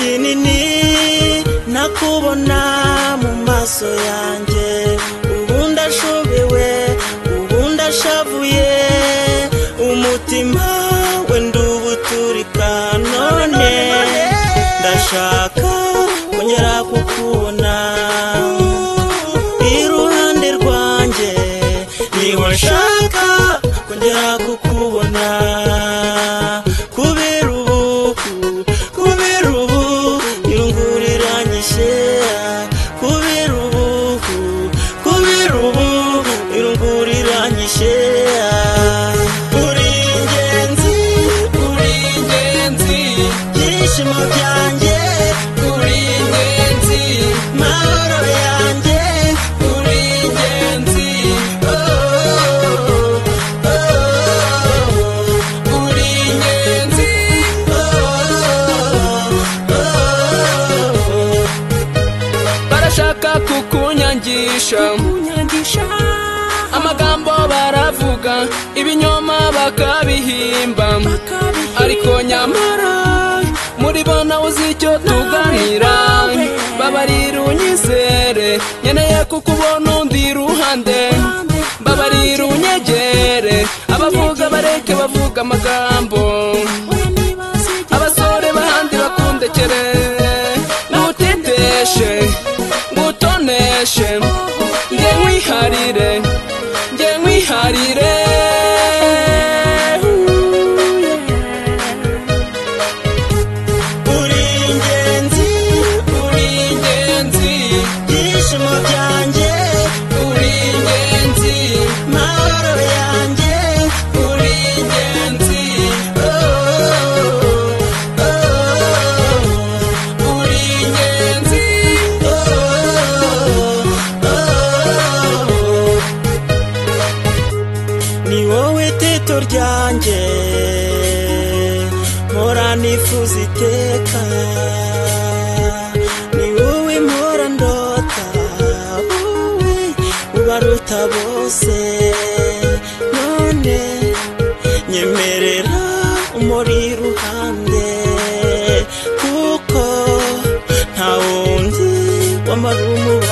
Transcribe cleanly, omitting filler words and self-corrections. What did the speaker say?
kinini nakubona mu maso yanjye ubu ndashobewe ubu ndashavuye umutima wenda ubuturika none ndashaka kongera kukubona iruhande rwanjye niho nshaka kongera kukubona kubera ubu irunguriranyishe kubera ubu irunguriranyishe uri ingenzi byishimo byanjye uri ingenzi mahoro yanjye uri ingenzi uri ingenzi barashaka kukunyangisha amagambo baravuga ibinyoma bakabihimba ariko nyamara muri bona uzi icyo tuganira babarira unyizere nkeneye kukubona undi ruhande babarira unyegere abavuga bareke bavuga amagambo abasore bahandi bakundekere nguteteshe ngutoneshe nge nkwiharire uri ingenzi byishimo byanjye uri ingenzi mahoro yanjye uri ingenzi uri ingenzi ni wowe teto ryanjye mpora nifuza iteka ni wowe mpora ndota wowe ubaruta bose none nyemerera umuri iruhande kuko nta wundi wamara umuba